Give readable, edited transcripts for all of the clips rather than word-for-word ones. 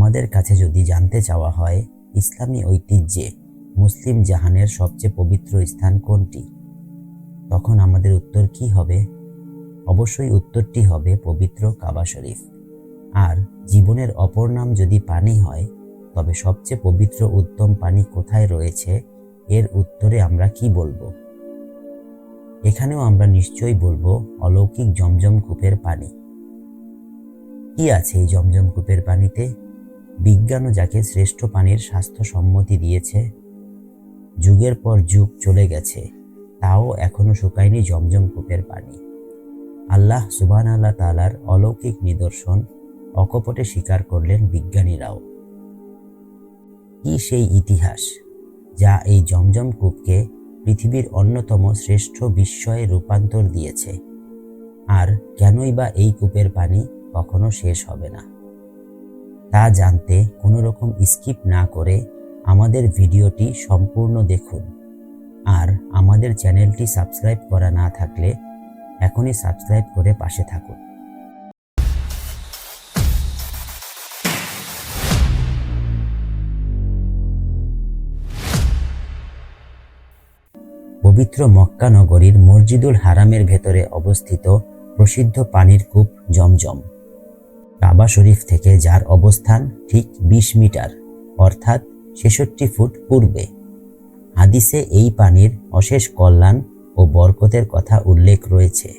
আমাদের কাছে যদি জানতে চাওয়া হয় ইসলামী ঐতিহ্যে মুসলিম জাহানের সবচেয়ে পবিত্র স্থান কোনটি, তখন আমাদের উত্তর কি হবে? অবশ্যই উত্তরটি হবে পবিত্র কাবা শরীফ। আর জীবনের অপর নাম যদি পানি হয়, তবে সবচেয়ে পবিত্র উত্তম পানি কোথায় রয়েছে, এর উত্তরে আমরা কি বলবো? এখানেও আমরা নিশ্চয়ই বলবো অলৌকিক জমজম কূপের পানি। কি আছে এই জমজম কূপের পানিতে? বিজ্ঞানও যাকে শ্রেষ্ঠ পানির স্বাস্থ্য সম্মতি দিয়েছে। যুগের পর যুগ চলে গেছে, তাও এখনো শুকায়নি জমজম কূপের পানি। আল্লাহ সুবহানাহু তাআলার অলৌকিক নিদর্শন অকপটে স্বীকার করলেন বিজ্ঞানীরাও। কি সেই ইতিহাস যা এই জমজম কূপকে পৃথিবীর অন্যতম শ্রেষ্ঠ বিস্ময়ে রূপান্তর দিয়েছে? আর কেনই বা এই কূপের পানি কখনো শেষ হবে না? তা জানতে কোনো রকম স্কিপ না করে আমাদের ভিডিওটি সম্পূর্ণ দেখুন। আর আমাদের চ্যানেলটি সাবস্ক্রাইব করা না থাকলে এখনই সাবস্ক্রাইব করে পাশে থাকুন। পবিত্র মক্কা নগরীর মসজিদুল হারামের ভেতরে অবস্থিত প্রসিদ্ধ পানির কূপ জমজম, কাবা শরীফ থেকে যার অবস্থান ঠিক 20 মিটার অর্থাৎ 66 ফুট পূর্বে। হাদিসে এই পানির অশেষ কল্যাণ ও বরকতের কথা উল্লেখ রয়েছে।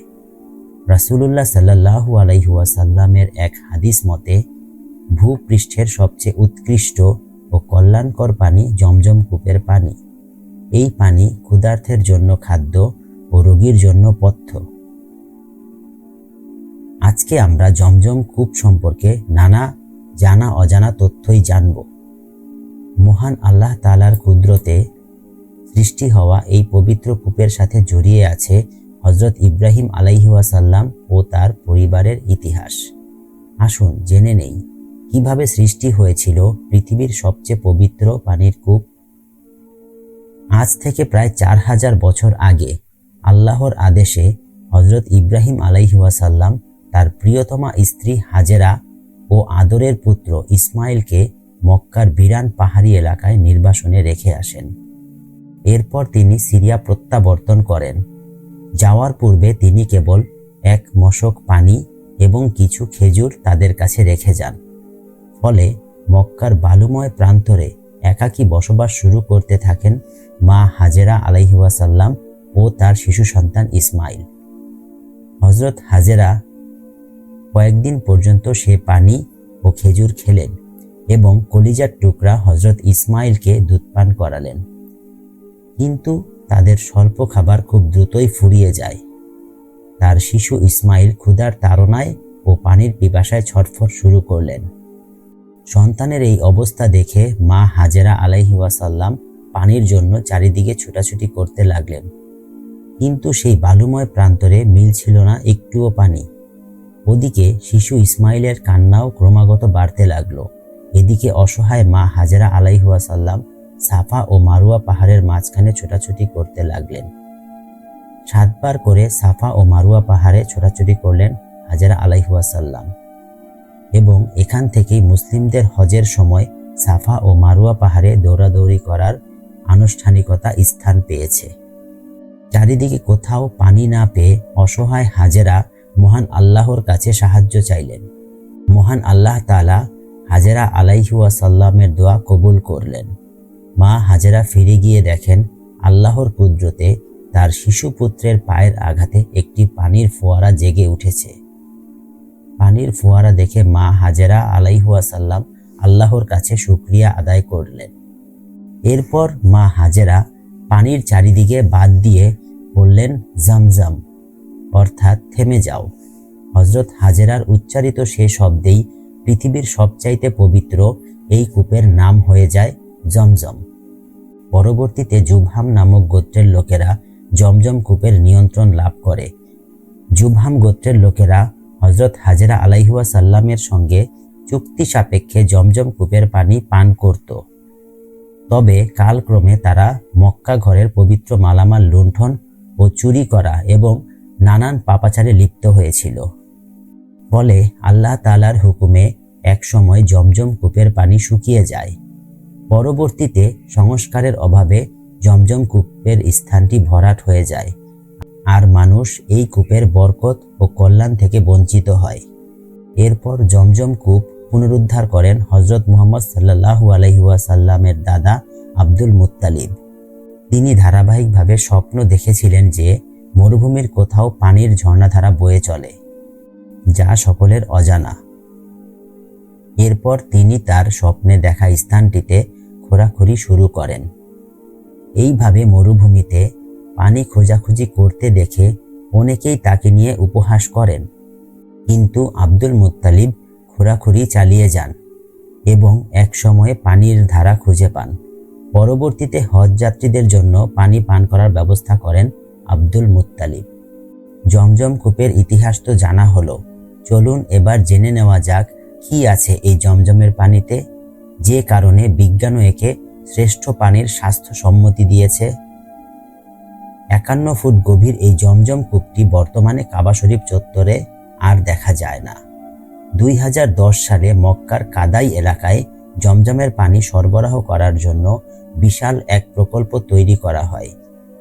রাসূলুল্লাহ সাল্লাল্লাহু আলাইহি ওয়াসাল্লামের এক হাদিস মতে, ভূপৃষ্ঠের সবচেয়ে উৎকৃষ্ট ও কল্যাণকর পানি জমজম কূপের পানি। এই পানি ক্ষুধার্তের জন্য খাদ্য ও রোগীর জন্য পথ্য। আজকে আমরা জমজম কূপ সম্পর্কে নানা জানা অজানা তথ্যই জানব। মহান আল্লাহ তাআলার কুদরতে সৃষ্টি হওয়া এই পবিত্র কূপের সাথে জড়িয়ে আছে হযরত ইব্রাহিম আলাইহি ওয়াসাল্লাম ও তার পরিবারের ইতিহাস। আসুন জেনে নেই কিভাবে সৃষ্টি হয়েছিল পৃথিবীর সবচেয়ে পবিত্র পানির কূপ। আজ থেকে প্রায় 4000 বছর আগে আল্লাহর আদেশে হযরত ইব্রাহিম আলাইহি ওয়াসাল্লাম তার প্রিয়তমা স্ত্রী হাজেরা ও আদরের পুত্র ইসমাইলকে মক্কার বিরান পাহাড়ি এলাকায় নির্বাসনে রেখে আসেন। এরপর তিনি সিরিয়া প্রত্যাবর্তন করেন। যাওয়ার পূর্বে তিনি কেবল এক মশক পানি এবং কিছু খেজুর তাদের কাছে রেখে যান। ফলে মক্কার বালুময় প্রান্তরে একাকী বসবাস শুরু করতে থাকেন মা হাজেরা আলাইহি ওয়াসাল্লাম ও তার শিশু সন্তান ইসমাইল। হযরত হাজেরা কয়েকদিন পর্যন্ত সে পানি ও খেজুর খেলেন এবং কলিজার টুকরা হযরত ইসমাইলকে দুধ পান করালেন। কিন্তু তাদের স্বল্প খাবার খুব দ্রুতই ফুরিয়ে যায়। তার শিশু ইসমাইল ক্ষুধার তাড়নায় ও পানির পিপাসায় ছটফট শুরু করলেন। সন্তানের এই অবস্থা দেখে মা হাজেরা আলাইহি ওয়াসাল্লাম পানির জন্য চারিদিকে ছুটাছুটি করতে লাগলেন। কিন্তু সেই বালুময় প্রান্তরে মিলছিল না একটুও পানি। ওদিকে শিশু ইসমাইলের কান্নাও ক্রমাগত বাড়তে লাগলো। এদিকে অসহায় মা হাজেরা আলাইহি ওয়াসাল্লাম সাফা ও মারওয়া পাহাড়ের মাঝখানে ছোটাছুটি করতে লাগলেন। 7 বার করে সাফা ও মারওয়া পাহাড়ে ছোটাছুটি করলেন হাজেরা আলাইহি ওয়াসাল্লাম। এবং এখান থেকেই মুসলিমদের হজের সময় সাফা ও মারওয়া পাহাড়ে দৌড়াদৌড়ি করার আনুষ্ঠানিকতা স্থান পেয়েছে। চারিদিকে কোথাও পানি না পেয়ে অসহায় হাজেরা মহান আল্লাহর কাছে সাহায্য চাইলেন। মহান আল্লাহ তাআলা হাজেরা আলাইহি ওয়াসাল্লামের দোয়া কবুল করলেন। মা হাজেরা ফিরে গিয়ে দেখেন আল্লাহর কুদরতে তার শিশু পুত্রের পায়ের আঘাতে একটি পানির ফোয়ারা জেগে উঠেছে। পানির ফোয়ারা দেখে মা হাজেরা আলাইহি ওয়াসাল্লাম আল্লাহর কাছে শুকরিয়া আদায় করলেন। এরপর মা হাজেরা পানির চারিদিকে বাদ দিয়ে বললেন জামজাম, অর্থাৎ থেমে যাও। হযরত হাজেরার উচ্চারিত সে শব্দেই পৃথিবীর সবচাইতে পবিত্র এই কূপের নাম হয়ে যায় জমজম। পরবর্তীতে জুবহাম নামক গোত্রের লোকেরা জমজম কূপের নিয়ন্ত্রণ লাভ করে। জুবহাম গোত্রের লোকেরা হযরত হাজেরা আলাইহি ওয়াসাল্লামের সঙ্গে চুক্তি সাপেক্ষে জমজম কূপের পানি পান করত। তবে কালক্রমে তারা মক্কা ঘরের পবিত্র মালামাল লুণ্ঠন ও চুরি করা এবং নানান পাপাচারে লিপ্ত হয়েছিল। ফলে আল্লাহ তাআলার হুকুমে একসময় জমজম কূপের পানি শুকিয়ে যায়। পরবর্তীতে সংস্কারের অভাবে জমজম কূপের স্থানটি ভরাট হয়ে যায়, আর মানুষ এই কূপের বরকত ও কল্যাণ থেকে বঞ্চিত হয়। এরপর জমজম কূপ পুনরুদ্ধার করেন হযরত মুহাম্মদ সাল্লাল্লাহু আলাইহি ওয়াসাল্লামের দাদা আব্দুল মুত্তালিব। তিনি ধারাবাহিকভাবে স্বপ্ন দেখেছিলেন যে মরুভূমির কোথাও পানির ঝর্ণাধারা বয়ে চলে, যা সকলের অজানা। এরপর তিনি তার স্বপ্নে দেখা স্থানটিতে খোঁড়াখুঁড়ি শুরু করেন। এইভাবে মরুভূমিতে পানি খোঁজাখুঁজি করতে দেখে অনেকেই তাকে নিয়ে উপহাস করেন, কিন্তু আব্দুল মুত্তালিব খোঁড়াখুঁড়ি চালিয়ে যান এবং একসময়ে পানির ধারা খুঁজে পান। পরবর্তীতে হজ যাত্রীদের জন্য পানি পান করার ব্যবস্থা করেন আব্দুল মুত্তালিব। জমজম কূপের ইতিহাস তো জানা হলো, চলুন এবার জেনে নেওয়া যাক কি আছে এই জমজমের পানিতে, যে কারণে বিজ্ঞানও একে শ্রেষ্ঠ পানির স্বাস্থ্য সম্মতি দিয়েছে। 51 ফুট গভীর এই জমজম কূপটি বর্তমানে কাবা শরীফ চত্বরে আর দেখা যায় না। 2010 সালে মক্কার কাদাই এলাকায় জমজমের পানি সরবরাহ করার জন্য বিশাল এক প্রকল্প তৈরি করা হয়।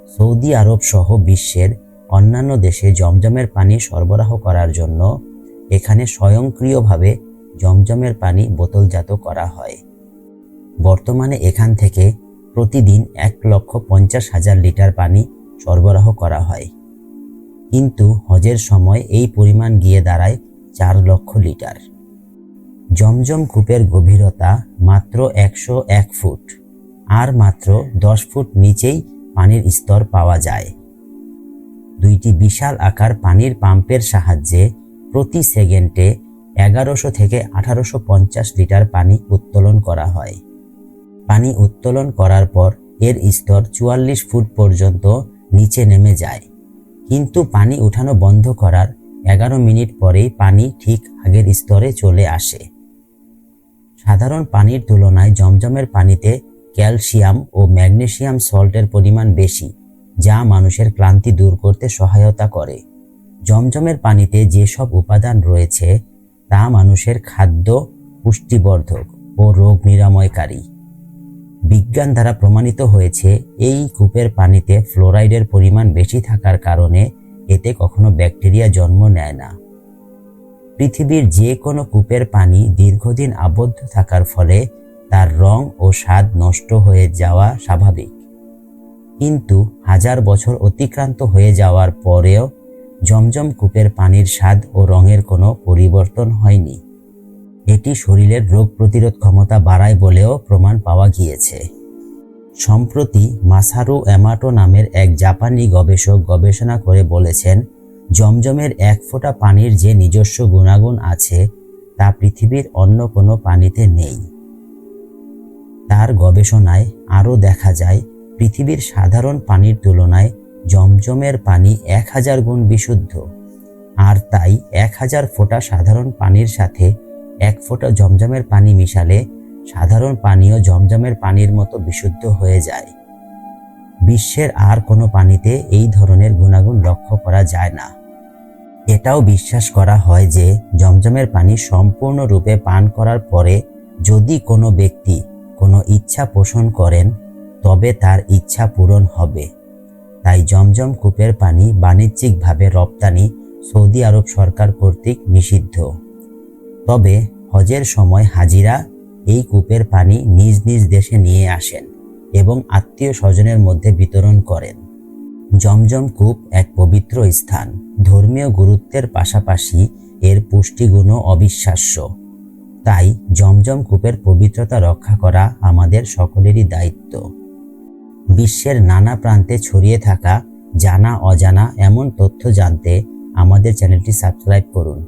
সৌদি আরব সহ বিশ্বের অন্যান্য দেশে জমজমের পানি সরবরাহ করার জন্য এখানে স্বয়ংক্রিয়ভাবে জমজমের পানি বোতলজাত করা হয়। বর্তমানে এখান থেকে প্রতিদিন 1,50,000 লিটার পানি সরবরাহ করা হয়, কিন্তু হজের সময় এই পরিমাণ গিয়ে দাঁড়ায় 4 লক্ষ লিটার। জমজম কূপের গভীরতা মাত্র 101 ফুট, আর মাত্র 10 ফুট নিচেই পানির স্তর পাওয়া যায়। দুইটি বিশাল আকার পানির পাম্পের সাহায্যে প্রতি সেকেন্ডে 1100 থেকে 1850 লিটার পানি উত্তোলন করা হয়। পানি উত্তোলন করার পর এর স্তর 44 ফুট পর্যন্ত নিচে নেমে যায়, কিন্তু পানি উঠানো বন্ধ করার 11 মিনিট পরেই পানি ঠিক আগের স্তরে চলে আসে। সাধারণ পানির তুলনায় জমজমের পানিতে ক্যালসিয়াম ও ম্যাগনেসিয়াম সল্টের পরিমাণ বেশি, যা মানুষের ক্লান্তি দূর করতে সহায়তা করে। জমজমের পানিতে যেসব উপাদান রয়েছে তা মানুষের খাদ্য, পুষ্টিবর্ধক ও রোগ নিরাময়কারী। বিজ্ঞান দ্বারা প্রমাণিত হয়েছে এই কূপের পানিতে ফ্লোরাইডের পরিমাণ বেশি থাকার কারণে এতে কখনো ব্যাকটেরিয়া জন্ম নেয় না। পৃথিবীর যে কোনো কূপের পানি দীর্ঘদিন আবদ্ধ থাকার ফলে তার রং ও স্বাদ নষ্ট হয়ে যাওয়া স্বাভাবিক, কিন্তু 1000 বছর অতিক্রান্ত হয়ে যাওয়ার পরেও জমজম কূপের পানির স্বাদ ও রঙের কোনো পরিবর্তন হয়নি। এটি শরীরের রোগ প্রতিরোধ ক্ষমতা বাড়ায় বলেও প্রমাণ পাওয়া গিয়েছে। সম্প্রতি মাসারু এমাটো নামের এক জাপানি গবেষক গবেষণা করে বলেছেন, জমজমের 1 ফোঁটা পানির যে নিজস্ব গুণাগুণ আছে তা পৃথিবীর অন্য কোনো পানিতে নেই। তার গবেষণায় আরও দেখা যায় পৃথিবীর সাধারণ পানির তুলনায় জমজমের পানি 1000 গুণ বিশুদ্ধ, আর তাই 1000 ফোঁটা সাধারণ পানির সাথে 1 ফোঁটা জমজমের পানি মিশালে সাধারণ পানীয় জমজমের পানির মতো বিশুদ্ধ হয়ে যায়। বিশ্বের আর কোনো পানিতে এই ধরনের গুণাগুণ লক্ষ্য করা যায় না। এটাও বিশ্বাস করা হয় যে জমজমের পানি সম্পূর্ণরূপে পান করার পরে যদি কোনো ব্যক্তি কোনো ইচ্ছা পোষণ করেন তবে তার ইচ্ছা পূরণ হবে। তাই জমজম কূপের পানি বাণিজ্যিকভাবে রপ্তানি সৌদি আরব সরকার কর্তৃক নিষিদ্ধ। তবে হজের সময় হাজিরা এই কূপের পানি নিজ নিজ দেশে নিয়ে আসেন এবং আত্মীয় স্বজনের মধ্যে বিতরণ করেন। জমজম কূপ এক পবিত্র স্থান। ধর্মীয় গুরুত্বের পাশাপাশি এর পুষ্টিগুণও অবিশ্বাস্য। তাই জমজম কূপের পবিত্রতা রক্ষা করা আমাদের সকলেরই দায়িত্ব। বিশ্বের নানা প্রান্তে ছড়িয়ে থাকা জানা অজানা এমন তথ্য জানতে আমাদের চ্যানেলটি সাবস্ক্রাইব করুন।